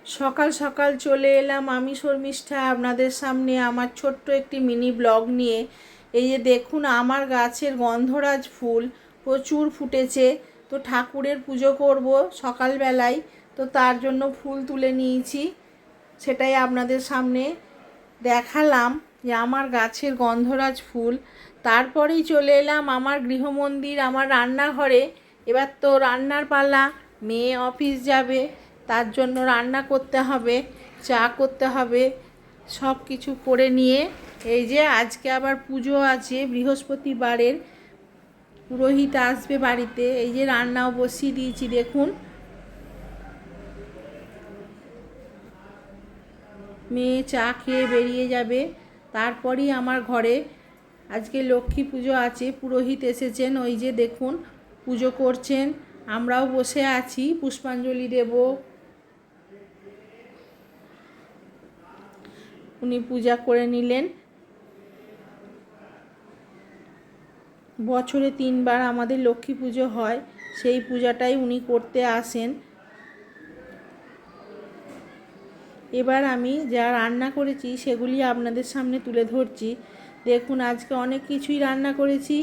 সকাল সকাল চলে এলাম আমি শর্মিষ্ঠা আপনাদের সামনে আমার ছোট্ট একটি মিনি ব্লগ নিয়ে। এই যে দেখুন আমার গাছের গন্ধরাজ ফুল প্রচুর ফুটেছে। তো ঠাকুরের পুজো করব সকালবেলায়, তো তার জন্য ফুল তুলে নিয়েছি, সেটাই আপনাদের সামনে দেখালাম যে আমার গাছের গন্ধরাজ ফুল। তারপরেই চলে এলাম আমার গৃহমন্দির, আমার রান্নাঘরে। এবার তো রান্নার পালা, মেয়ে অফিস যাবে, তার জন্য রান্না করতে হবে, চা করতে হবে, সব কিছু করে নিয়ে এই যে আজকে আবার পুজো আছে বৃহস্পতিবারের, পুরোহিত আসবে বাড়িতে। এই যে রান্নাও বসিয়ে দিয়েছি দেখুন। মেয়ে চা খেয়ে বেরিয়ে যাবে, তারপরেই আমার ঘরে আজকে লক্ষ্মী পুজো আছে, পুরোহিত এসেছেন, ওই যে দেখুন পুজো করছেন, আমরাও বসে আছি পুষ্পাঞ্জলি দেব। উনি পূজা করে নিলেন। বছরে 3বার আমাদের লক্ষ্মী পুজো হয়, সেই পূজাটাই উনি করতে আসেন। এবার আমি যা রান্না করেছি সেগুলি আপনাদের সামনে তুলে ধরছি। দেখুন আজকে অনেক কিছুই রান্না করেছি,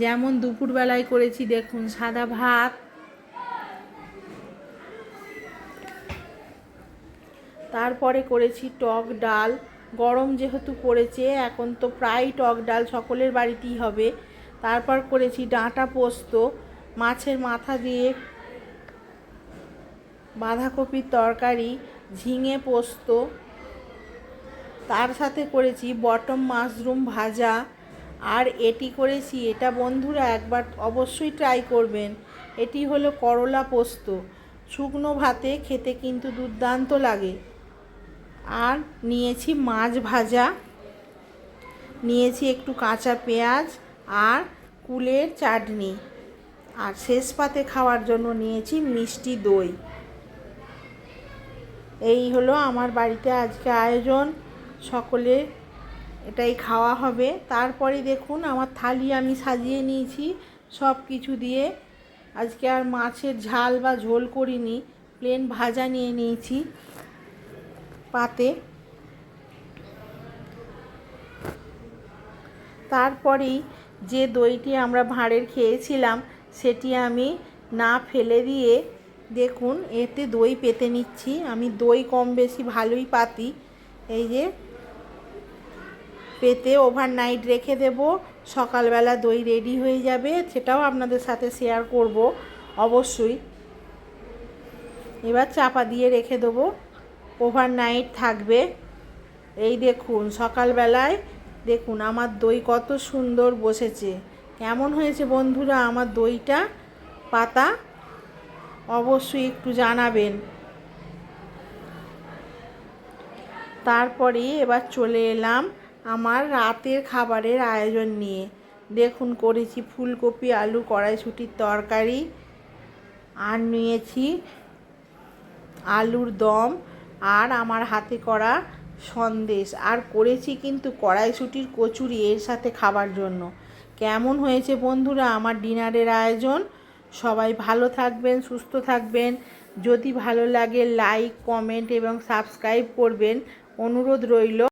যেমন দুপুরবেলায় করেছি দেখুন সাদা ভাত, তারপরে করেছি টক ডাল। গরম যেহেতু পড়েছে এখন তো প্রায় টক ডাল সকলের বাড়িতেই হবে। তারপর করেছি ডাঁটা পোস্ত, মাছের মাথা দিয়ে বাঁধাকপির তরকারি, ঝিঙে পোস্ত, তার সাথে করেছি বটম মাশরুম ভাজা। আর এটি করেছি, এটা বন্ধুরা একবার অবশ্যই ট্রাই করবেন, এটি হলো করলা পোস্ত। শুকনো ভাতে খেতে কিন্তু দুর্দান্ত লাগে। আর নিয়েছি মাছ ভাজা, নিয়েছি একটু কাঁচা পেঁয়াজ আর কুলের চাটনি, আর শেষ পাতে খাওয়ার জন্য নিয়েছি মিষ্টি দই। এই হলো আমার বাড়িতে আজকে আয়োজন, সকলে এটাই খাওয়া হবে। তারপরে দেখুন আমার থালি আমি সাজিয়ে নিয়েছি সব কিছু দিয়ে। আজকে আর মাছের ঝাল বা ঝোল করিনি, প্লেন ভাজা নিয়ে নিয়েছি পাতে। তারপরেই যে দইটি আমরা ভাঁড়ের খেয়েছিলাম সেটি আমি না ফেলে দিয়ে দেখুন এতে দই পেতে নিচ্ছি। আমি দই কম বেশি ভালোই পাতি। এই যে পেতে ওভারনাইট রেখে দেব, সকালবেলা দই রেডি হয়ে যাবে, সেটাও আপনাদের সাথে শেয়ার করব অবশ্যই। এবার চাপা দিয়ে রেখে দেবো, ওভারনাইট থাকবে। এই দেখুন সকালবেলায় দেখুন আমার দই কত সুন্দর বসেছে। কেমন হয়েছে বন্ধুরা আমার দইটা পাতা, অবশ্যই একটু জানাবেন। তারপরে এবার চলে এলাম আমার রাতের খাবারের আয়োজন নিয়ে। দেখুন করেছি ফুলকপি আলু কড়াইশুঁটির তরকারি, আর নিয়েছি আলুর দম, আর আমার হাতে করা সন্দেশ, আর করেছি কিন্তু কড়াইশুঁটির কচুরি এর সাথে খাবার জন্য। কেমন হয়েছে বন্ধুরা আমার ডিনারের আয়োজন? সবাই ভালো থাকবেন, সুস্থ থাকবেন। যদি ভালো লাগে লাইক কমেন্ট এবং সাবস্ক্রাইব করবেন, অনুরোধ রইল।